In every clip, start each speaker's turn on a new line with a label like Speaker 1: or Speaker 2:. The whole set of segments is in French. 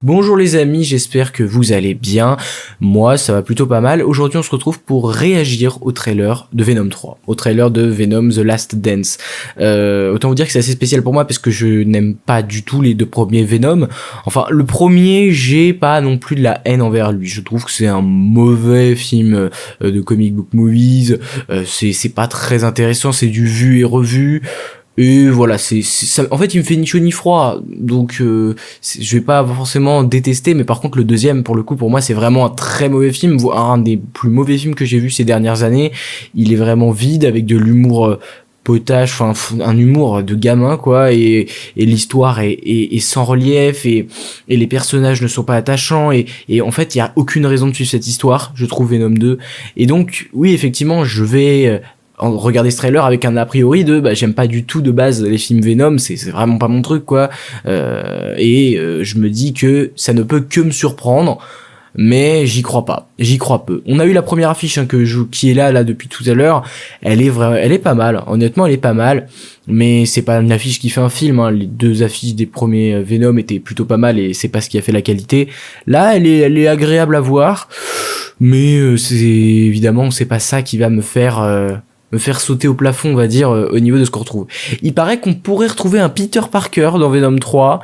Speaker 1: Bonjour les amis, j'espère que vous allez bien. Moi, ça va plutôt pas mal. Aujourd'hui, on se retrouve pour réagir au trailer de Venom 3, au trailer de Venom The Last Dance. Autant vous dire que c'est assez spécial pour moi parce que je n'aime pas du tout les deux premiers Venom. Enfin, le premier, j'ai pas non plus de la haine envers lui. Je trouve que c'est un mauvais film de comic book movies. C'est pas très intéressant, c'est du vu et revu. Et voilà, ça, en fait, il me fait ni chaud ni froid, donc je vais pas forcément détester, mais par contre le deuxième, pour le coup, pour moi, c'est vraiment un très mauvais film, voire un des plus mauvais films que j'ai vu ces dernières années. Il est vraiment vide, avec de l'humour potache, enfin un humour de gamin, quoi, et l'histoire est sans relief, et les personnages ne sont pas attachants, et en fait, il y a aucune raison de suivre cette histoire, je trouve, Venom 2. Et donc, oui, effectivement, je vais regarder ce trailer avec un a priori de j'aime pas du tout de base les films Venom, c'est vraiment pas mon truc, quoi, je me dis que ça ne peut que me surprendre, mais j'y crois peu. On a eu la première affiche qui est là depuis tout à l'heure. Elle est pas mal, honnêtement, elle est pas mal, mais c'est pas une affiche qui fait un film, hein. Les deux affiches des premiers Venom étaient plutôt pas mal, et c'est pas ce qui a fait la qualité. Là, elle est agréable à voir, mais c'est évidemment, c'est pas ça qui va me faire sauter au plafond, on va dire, au niveau de ce qu'on retrouve. Il paraît qu'on pourrait retrouver un Peter Parker dans Venom 3.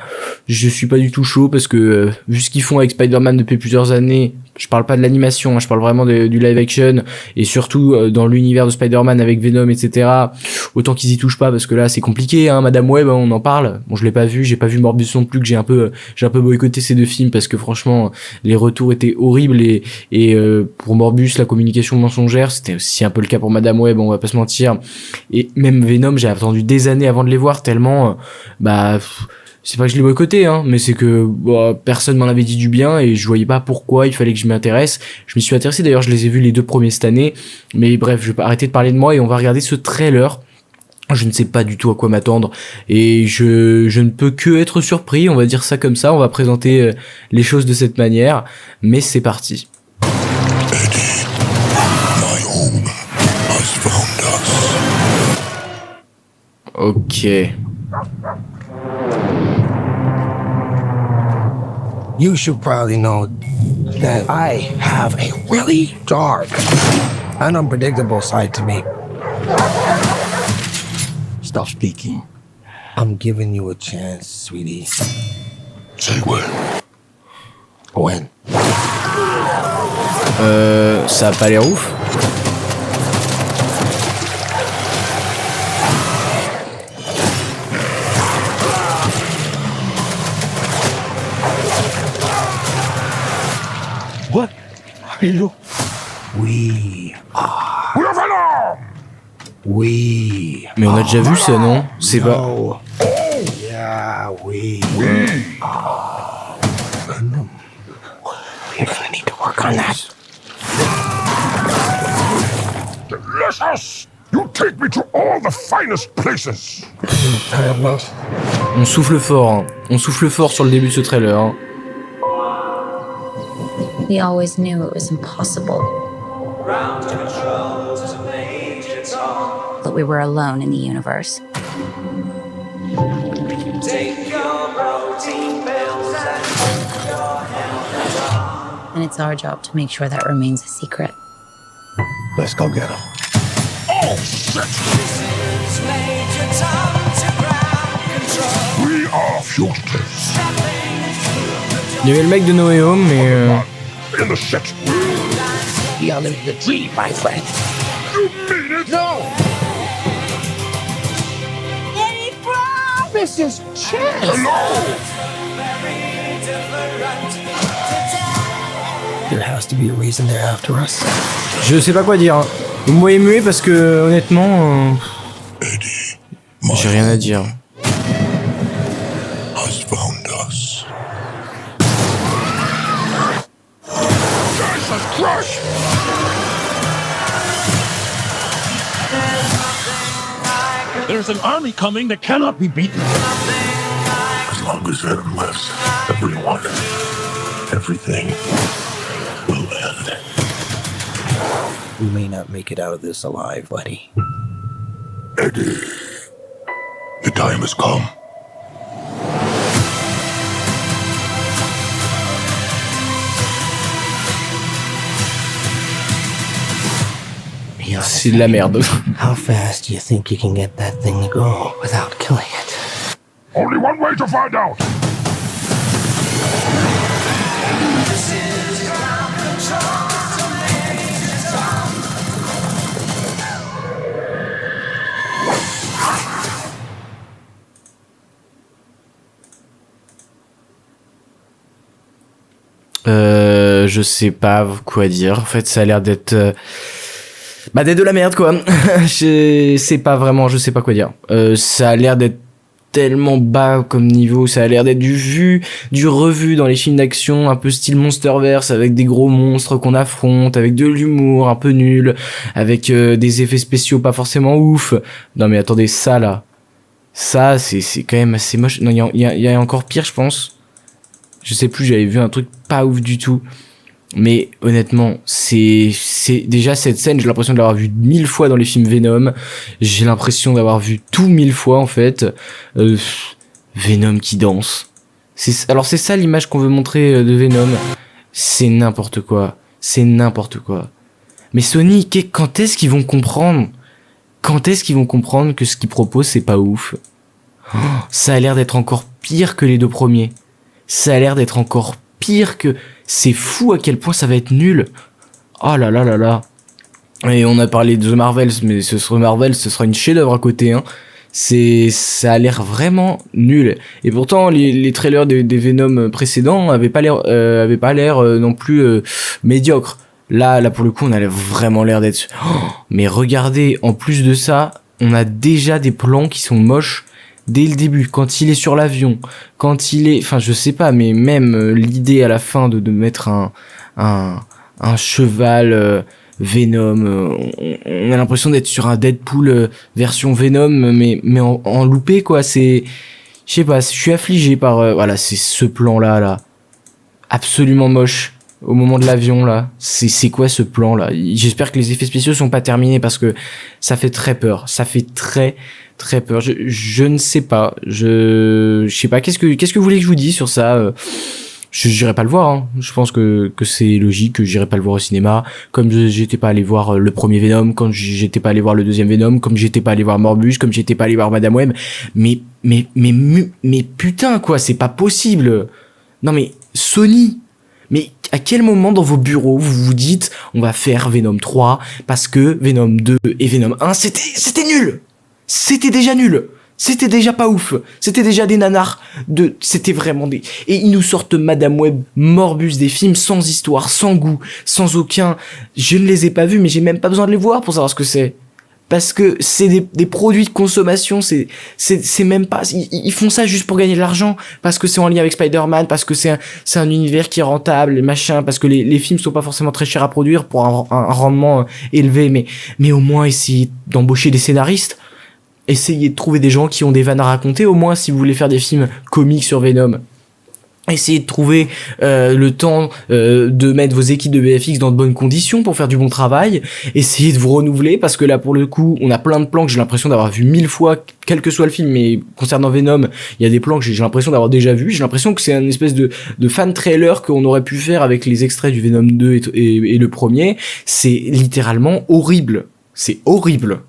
Speaker 1: Je suis pas du tout chaud parce que vu ce qu'ils font avec Spider-Man depuis plusieurs années, je parle pas de l'animation, hein, je parle vraiment du live action, et surtout dans l'univers de Spider-Man avec Venom, etc. Autant qu'ils y touchent pas, parce que là c'est compliqué, hein. Madame Web, on en parle. Bon, je l'ai pas vu, j'ai pas vu Morbius non plus, que j'ai un peu boycotté ces deux films parce que franchement les retours étaient horribles, et pour Morbius la communication mensongère, c'était aussi un peu le cas pour Madame Web, on va pas se mentir. Et même Venom, j'ai attendu des années avant de les voir, tellement c'est pas que je l'ai boycotté, hein, mais c'est que personne m'en avait dit du bien, et je voyais pas pourquoi il fallait que je m'y intéresse. Je m'y suis intéressé, d'ailleurs je les ai vus les deux premiers cette année, mais bref, je vais pas arrêter de parler de moi, et on va regarder ce trailer. Je ne sais pas du tout à quoi m'attendre, et je ne peux que être surpris, on va dire ça comme ça, on va présenter les choses de cette manière, mais c'est parti.
Speaker 2: Eddie, my home has found us.
Speaker 1: Ok.
Speaker 3: You should probably know that I have a really dark and unpredictable side to me.
Speaker 2: Stop speaking.
Speaker 3: I'm giving you a chance, sweetie.
Speaker 2: Say when.
Speaker 3: When?
Speaker 1: Ça a pas l'air ouf.
Speaker 2: What are you?
Speaker 3: We are.
Speaker 1: Mais on a déjà vu ça, non? C'est pas...
Speaker 3: Oh, yeah, we are Venom. We're gonna need to work on that.
Speaker 2: Delicious! You take me to all the finest places.
Speaker 1: On souffle fort, hein. On souffle fort sur le début de ce trailer, hein.
Speaker 4: We always knew it was impossible. That we were alone in the universe. And it's our job to make sure that remains a secret.
Speaker 2: Let's go get him. Oh, shit! We are fugitives.
Speaker 1: Il y avait le mec de No Way Home, mais...
Speaker 2: In the shit.
Speaker 3: You're living the dream, my friend.
Speaker 2: You mean it?
Speaker 3: No! Any promises chance?
Speaker 2: Hello!
Speaker 3: There has to be a reason they're after us.
Speaker 1: Je sais pas quoi dire, hein. Vous me voyez muet parce que, honnêtement...
Speaker 2: Eddie,
Speaker 1: j'ai rien à dire.
Speaker 2: has found us. Jesus Christ!
Speaker 5: There's an army coming that cannot be beaten.
Speaker 2: As long as Venom lives, everyone, everything will end.
Speaker 3: We may not make it out of this alive, buddy.
Speaker 2: Eddie, the time has come.
Speaker 3: just
Speaker 1: c'est de la merde.
Speaker 3: how fast do you think you can get that thing to go without killing it?
Speaker 2: Only one way to find out.
Speaker 1: Je sais pas quoi dire. En fait, ça a l'air d'être d'être de la merde quoi. Je sais pas vraiment, je sais pas quoi dire. Ça a l'air d'être tellement bas comme niveau, ça a l'air d'être du revu dans les films d'action, un peu style Monsterverse, avec des gros monstres qu'on affronte, avec de l'humour un peu nul, avec des effets spéciaux pas forcément ouf. Non mais attendez, ça c'est quand même assez moche. Non, il y a encore pire, je pense. Je sais plus, j'avais vu un truc pas ouf du tout. Mais honnêtement, c'est déjà cette scène, j'ai l'impression de l'avoir vue 1000 fois dans les films Venom. J'ai l'impression d'avoir vu tout 1000 fois en fait. Venom qui danse. Alors c'est ça l'image qu'on veut montrer de Venom. C'est n'importe quoi. C'est n'importe quoi. Mais Sony, quand est-ce qu'ils vont comprendre? Quand est-ce qu'ils vont comprendre que ce qu'ils proposent c'est pas ouf? Ça a l'air d'être encore pire que les deux premiers. Ça a l'air d'être encore pire que... C'est fou à quel point ça va être nul. Oh là là là là. Et on a parlé de The Marvels, mais ce sera une chef-d'œuvre à côté, hein. Ça a l'air vraiment nul. Et pourtant, les trailers des Venom précédents avaient pas l'air non plus médiocres. Là, pour le coup, on a vraiment l'air d'être... mais regardez, en plus de ça, on a déjà des plans qui sont moches. Dès le début, quand il est sur l'avion, quand il est, enfin je sais pas, mais même l'idée à la fin de mettre un cheval Venom, on a l'impression d'être sur un Deadpool version Venom, mais en loupé quoi. C'est, je sais pas, je suis affligé par voilà, c'est ce plan là, absolument moche. Au moment de l'avion là, c'est quoi ce plan là? J'espère que les effets spéciaux sont pas terminés parce que ça fait très peur, ça fait très peur. Je ne sais pas, je sais pas. Qu'est-ce que vous voulez que je vous dise sur ça? J'irai pas le voir, hein. Je pense que c'est logique que j'irai pas le voir au cinéma, comme j'étais pas allé voir le premier Venom, comme j'étais pas allé voir le deuxième Venom, comme j'étais pas allé voir Morbus, comme j'étais pas allé voir Madame Web. Mais putain quoi, c'est pas possible. Non mais Sony, mais à quel moment dans vos bureaux vous vous dites on va faire Venom 3 parce que Venom 2 et Venom 1 c'était nul. C'était déjà nul. C'était déjà pas ouf. C'était déjà des nanars c'était vraiment des... Et ils nous sortent Madame Web, Morbus, des films sans histoire, sans goût, sans aucun... Je ne les ai pas vus, mais j'ai même pas besoin de les voir pour savoir ce que c'est. Parce que c'est des produits de consommation, c'est même pas... Ils font ça juste pour gagner de l'argent, parce que c'est en lien avec Spider-Man, parce que c'est un univers qui est rentable, machin, parce que les films sont pas forcément très chers à produire pour un rendement élevé, mais au moins essayer d'embaucher des scénaristes. Essayez de trouver des gens qui ont des vannes à raconter, au moins si vous voulez faire des films comiques sur Venom. Essayez de trouver le temps de mettre vos équipes de VFX dans de bonnes conditions pour faire du bon travail. Essayez de vous renouveler, parce que là pour le coup on a plein de plans que j'ai l'impression d'avoir vu 1000 fois, quel que soit le film, mais concernant Venom il y a des plans que j'ai l'impression d'avoir déjà vu. J'ai l'impression que c'est une espèce de fan trailer qu'on aurait pu faire avec les extraits du Venom 2 et le premier. C'est littéralement horrible. C'est horrible.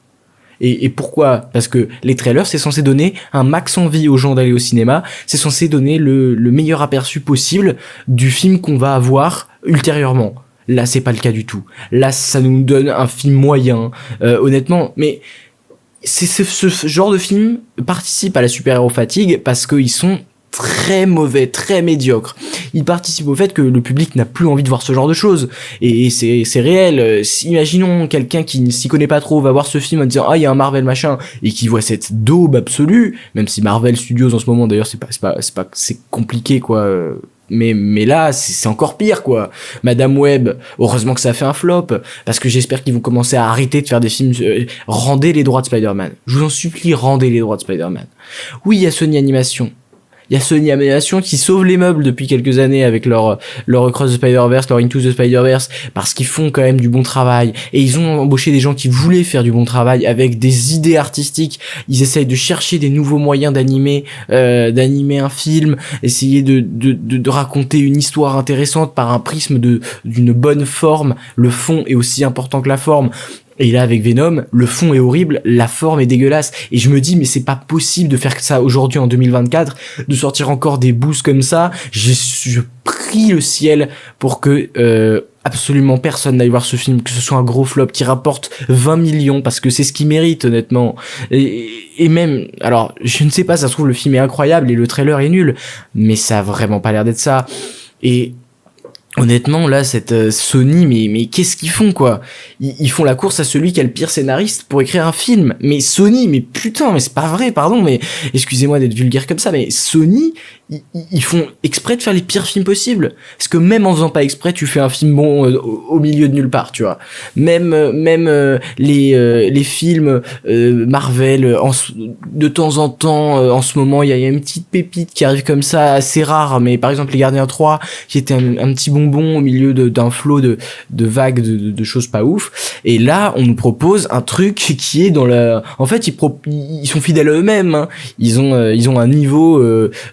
Speaker 1: Et pourquoi? Parce que les trailers, c'est censé donner un max envie aux gens d'aller au cinéma, c'est censé donner le meilleur aperçu possible du film qu'on va avoir ultérieurement. Là, c'est pas le cas du tout. Là, ça nous donne un film moyen, honnêtement, mais ce genre de film participe à la super-héros fatigue parce qu'ils sont très mauvais, très médiocre. Il participe au fait que le public n'a plus envie de voir ce genre de choses. Et c'est réel. Imaginons quelqu'un qui ne s'y connaît pas trop va voir ce film en disant ah il y a un Marvel machin et qui voit cette daube absolue, même si Marvel Studios en ce moment d'ailleurs c'est compliqué quoi. Mais là c'est encore pire quoi. Madame Web, heureusement que ça a fait un flop parce que j'espère qu'ils vont commencer à arrêter de faire des films. Rendez les droits de Spider-Man. Je vous en supplie, rendez les droits de Spider-Man. Oui, il y a Sony Animation. Il y a Sony Animation qui sauve les meubles depuis quelques années avec leur Across the Spider-Verse, leur Into the Spider-Verse, parce qu'ils font quand même du bon travail. Et ils ont embauché des gens qui voulaient faire du bon travail avec des idées artistiques. Ils essayent de chercher des nouveaux moyens d'animer un film, essayer de raconter une histoire intéressante par un prisme d'une bonne forme. Le fond est aussi important que la forme. Et là, avec Venom, le fond est horrible, la forme est dégueulasse. Et je me dis, mais c'est pas possible de faire ça aujourd'hui en 2024, de sortir encore des boosts comme ça. Je prie le ciel pour que absolument personne n'aille voir ce film, que ce soit un gros flop qui rapporte 20 millions, parce que c'est ce qu'il mérite, honnêtement. Et même, alors, je ne sais pas, ça se trouve, le film est incroyable et le trailer est nul, mais ça a vraiment pas l'air d'être ça. Et honnêtement, là, cette Sony, mais qu'est-ce qu'ils font, quoi? Ils font la course à celui qui a le pire scénariste pour écrire un film. Mais Sony, mais putain, mais c'est pas vrai, pardon, mais excusez-moi d'être vulgaire comme ça, mais Sony, ils font exprès de faire les pires films possibles. Parce que même en faisant pas exprès, tu fais un film bon au milieu de nulle part, tu vois. Même les films Marvel, de temps en temps, en ce moment, il y a une petite pépite qui arrive comme ça, assez rare, mais par exemple Les Gardiens 3, qui était un petit bonbon au milieu d'un flot de vagues de choses pas ouf. Et là, on nous propose un truc qui est dans la... En fait, ils sont fidèles à eux-mêmes, hein. Ils ont un niveau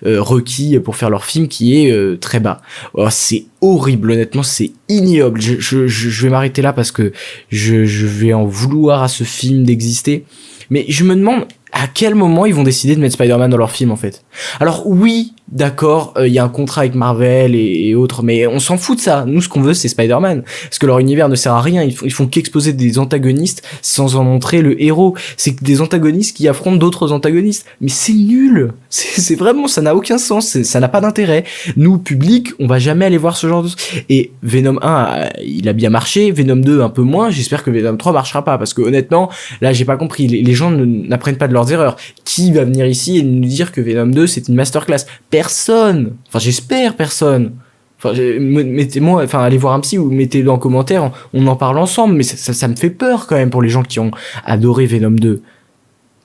Speaker 1: requis pour faire leur film qui est très bas. Alors, c'est horrible, honnêtement, c'est ignoble. Je vais m'arrêter là parce que je vais en vouloir à ce film d'exister. Mais je me demande à quel moment ils vont décider de mettre Spider-Man dans leur film, en fait. Alors oui, d'accord, il y a un contrat avec Marvel et autres, mais on s'en fout de ça. Nous, ce qu'on veut, c'est Spider-Man. Parce que leur univers ne sert à rien. Ils font qu'exposer des antagonistes sans en montrer le héros. C'est des antagonistes qui affrontent d'autres antagonistes. Mais c'est nul. C'est vraiment, ça n'a aucun sens. Ça n'a pas d'intérêt. Nous, public, on va jamais aller voir ce genre de... Et Venom 1, il a bien marché. Venom 2, un peu moins. J'espère que Venom 3 marchera pas. Parce que honnêtement, là, j'ai pas compris. Les gens n'apprennent pas de leurs erreurs. Qui va venir ici et nous dire que Venom 2, c'est une masterclass? Personne. Enfin, j'espère personne. Enfin, mettez-moi, enfin, allez voir un psy ou mettez-le en commentaire, on en parle ensemble, mais ça me fait peur quand même pour les gens qui ont adoré Venom 2.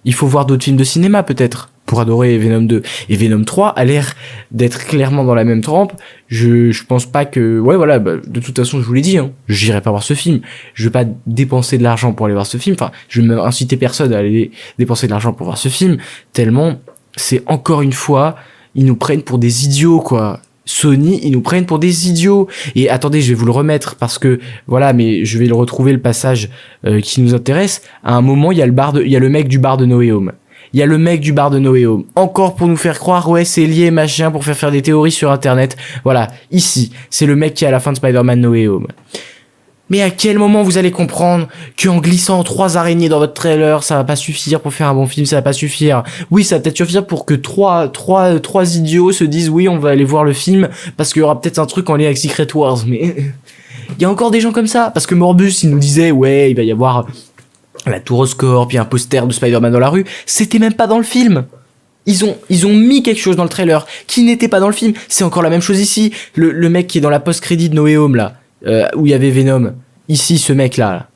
Speaker 1: Il faut voir d'autres films de cinéma peut-être pour adorer Venom 2. Et Venom 3 a l'air d'être clairement dans la même trempe. Je pense pas que... Ouais, voilà, de toute façon, je vous l'ai dit, hein, j'irai pas voir ce film. Je vais pas dépenser de l'argent pour aller voir ce film. Enfin, je vais même inciter personne à aller dépenser de l'argent pour voir ce film. Tellement, c'est encore une fois, ils nous prennent pour des idiots, quoi. Sony, ils nous prennent pour des idiots. Et attendez, je vais vous le remettre parce que voilà, mais je vais le retrouver, le passage qui nous intéresse. À un moment, il y a le mec du bar de No Way Home. Il y a le mec du bar de No Way Home. Encore pour nous faire croire, ouais, c'est lié, machin, pour faire des théories sur Internet. Voilà, ici, c'est le mec qui est à la fin de Spider-Man No Way Home. Mais à quel moment vous allez comprendre qu'en glissant 3 araignées dans votre trailer, ça va pas suffire pour faire un bon film, ça va pas suffire. Oui, ça va peut-être suffire pour que trois idiots se disent oui, on va aller voir le film parce qu'il y aura peut-être un truc en lien avec Secret Wars, mais il y a encore des gens comme ça parce que Morbus, il nous disait ouais, il va y avoir la tour Oscorp, puis un poster de Spider-Man dans la rue, c'était même pas dans le film. Ils ont mis quelque chose dans le trailer qui n'était pas dans le film. C'est encore la même chose ici. Le mec qui est dans la post-crédit de No Way Home là. Où il y avait Venom, ici ce mec là,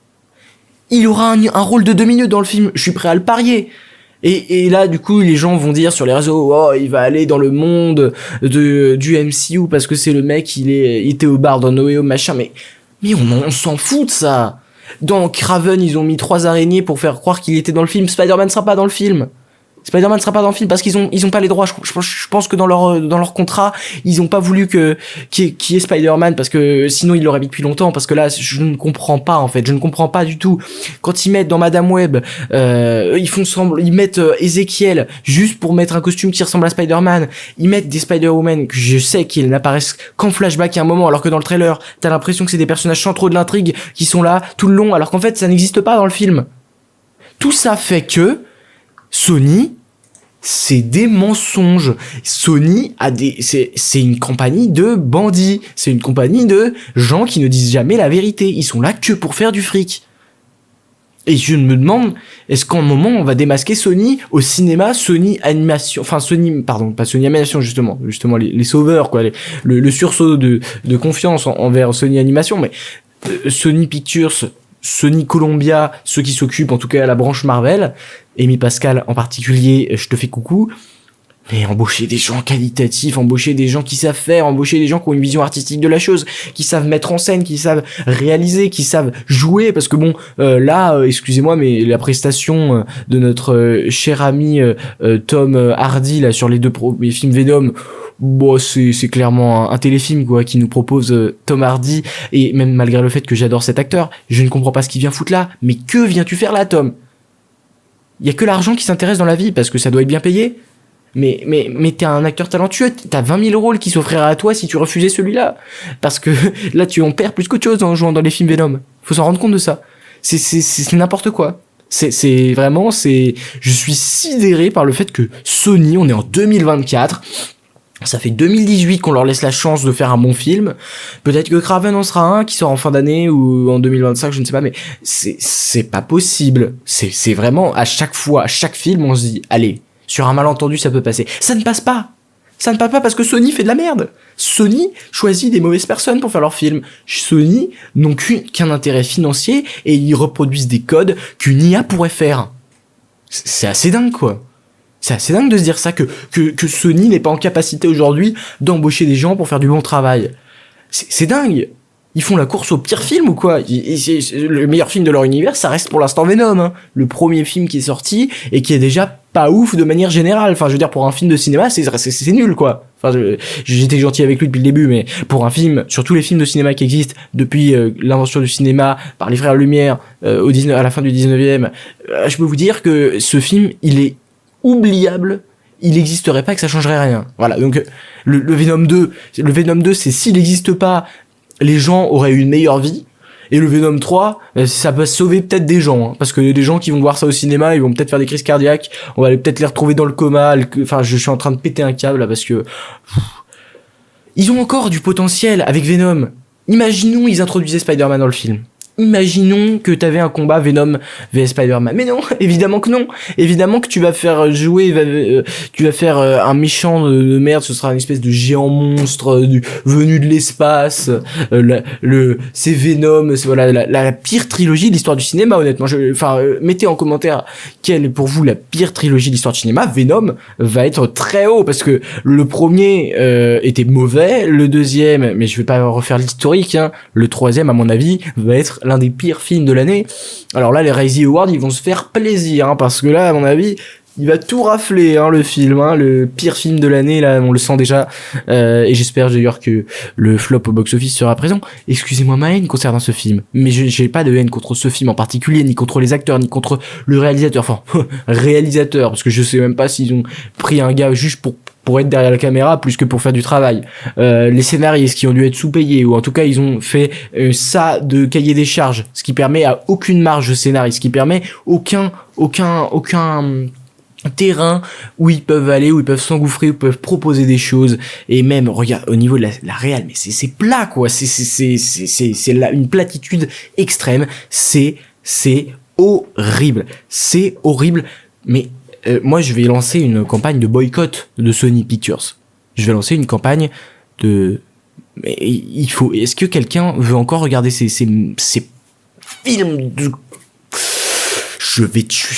Speaker 1: il aura un rôle de 2 minutes dans le film, je suis prêt à le parier. Et là du coup les gens vont dire sur les réseaux, oh il va aller dans le monde du MCU parce que c'est le mec, il était au bar dans No Way Home machin, mais on s'en fout de ça. Dans Kraven ils ont mis 3 araignées pour faire croire qu'il était dans le film. Spider-Man sera pas dans le film. Spider-Man sera pas dans le film parce qu'ils ont pas les droits. Je pense que dans leur contrat, ils ont pas voulu qu'il y ait Spider-Man parce que sinon ils l'auraient mis depuis longtemps. Parce que là, je ne comprends pas en fait. Je ne comprends pas du tout. Quand ils mettent dans Madame Web, ils mettent Ezekiel juste pour mettre un costume qui ressemble à Spider-Man. Ils mettent des Spider-Woman que je sais qu'ils n'apparaissent qu'en flashback à un moment, alors que dans le trailer, t'as l'impression que c'est des personnages centraux de l'intrigue qui sont là tout le long, alors qu'en fait ça n'existe pas dans le film. Tout ça fait que Sony, c'est des mensonges. Sony c'est une compagnie de bandits. C'est une compagnie de gens qui ne disent jamais la vérité. Ils sont là que pour faire du fric. Et je me demande, est-ce qu'en un moment on va démasquer Sony au cinéma, Sony Animation, enfin Sony, pardon, pas Sony Animation justement les sauveurs quoi, le sursaut de confiance envers Sony Animation, mais Sony Pictures, Sony Columbia, ceux qui s'occupent en tout cas à la branche Marvel, Amy Pascal en particulier, je te fais coucou. Mais embaucher des gens qualitatifs, embaucher des gens qui savent faire, embaucher des gens qui ont une vision artistique de la chose, qui savent mettre en scène, qui savent réaliser, qui savent jouer, parce que bon, là, excusez-moi, mais la prestation de notre cher ami Tom Hardy là sur les deux premiers films Venom, bon, c'est clairement un téléfilm quoi qui nous propose Tom Hardy, et même malgré le fait que j'adore cet acteur, je ne comprends pas ce qu'il vient foutre là. Mais que viens-tu faire là, Tom? Il y a que l'argent qui s'intéresse dans la vie, parce que ça doit être bien payé. Mais t'es un acteur talentueux, t'as 20 000 rôles qui s'offriraient à toi si tu refusais celui-là. Parce que là, tu en perds plus qu'autre chose en jouant dans les films Venom. Faut s'en rendre compte de ça. C'est n'importe quoi. C'est vraiment, je suis sidéré par le fait que Sony, on est en 2024, ça fait 2018 qu'on leur laisse la chance de faire un bon film. Peut-être que Kraven en sera un qui sort en fin d'année ou en 2025, je ne sais pas, mais c'est pas possible. C'est vraiment, à chaque fois, à chaque film, on se dit, allez, sur un malentendu, ça peut passer. Ça ne passe pas. Ça ne passe pas parce que Sony fait de la merde. Sony choisit des mauvaises personnes pour faire leurs films. Sony n'ont qu'un intérêt financier et ils reproduisent des codes qu'une IA pourrait faire. C'est assez dingue, quoi. C'est assez dingue de se dire ça, que Sony n'est pas en capacité aujourd'hui d'embaucher des gens pour faire du bon travail. C'est dingue. Ils font la course au pire film ou quoi? Le meilleur film de leur univers, ça reste pour l'instant Venom, hein. Le premier film qui est sorti et qui est déjà pas ouf de manière générale. Enfin, je veux dire, pour un film de cinéma, c'est nul, quoi. Enfin, j'étais gentil avec lui depuis le début, mais pour un film, sur tous les films de cinéma qui existent depuis l'invention du cinéma par les frères Lumière à la fin du 19e, je peux vous dire que ce film, il est oubliable. Il n'existerait pas, que ça changerait rien. Voilà, donc le Venom 2, c'est s'il n'existe pas, les gens auraient eu une meilleure vie. Et le Venom 3, ça peut sauver peut-être des gens, hein, parce que des gens qui vont voir ça au cinéma, ils vont peut-être faire des crises cardiaques, on va peut-être les retrouver dans le coma, enfin je suis en train de péter un câble là, parce que ils ont encore du potentiel avec Venom. Imaginons ils introduisaient Spider-Man dans le film. Imaginons que t'avais un combat Venom vs Spider-Man. Mais non, évidemment que non. Évidemment que tu vas faire jouer, tu vas faire un méchant de merde, ce sera une espèce de géant monstre venu de l'espace. C'est Venom, c'est voilà la pire trilogie de l'histoire du cinéma, honnêtement. Mettez en commentaire quelle est pour vous la pire trilogie de l'histoire du cinéma. Venom va être très haut parce que le premier était mauvais, le deuxième, mais je vais pas refaire l'historique, hein, le troisième à mon avis va être l'un des pires films de l'année. Alors là, les Razzie Awards, ils vont se faire plaisir, hein, parce que là, à mon avis, il va tout rafler, hein, le film, hein, le pire film de l'année, là, on le sent déjà, et j'espère d'ailleurs que le flop au box-office sera présent. Excusez-moi ma haine concernant ce film, mais j'ai pas de haine contre ce film en particulier, ni contre les acteurs, ni contre le réalisateur, enfin, réalisateur, parce que je sais même pas s'ils ont pris un gars juste pour être derrière la caméra plus que pour faire du travail. Les scénaristes qui ont dû être sous-payés, ou en tout cas ils ont fait ça de cahier des charges, ce qui permet à aucune marge de scénariste, ce qui permet aucun terrain où ils peuvent aller, où ils peuvent s'engouffrer, où ils peuvent proposer des choses. Et même, regarde, au niveau de la réal, mais c'est plat, quoi. C'est là une platitude extrême. C'est horrible. C'est horrible. Mais moi, je vais lancer une campagne de boycott de Sony Pictures. Je vais lancer une campagne de... Mais il faut... Est-ce que quelqu'un veut encore regarder ces films de... Je vais tuer...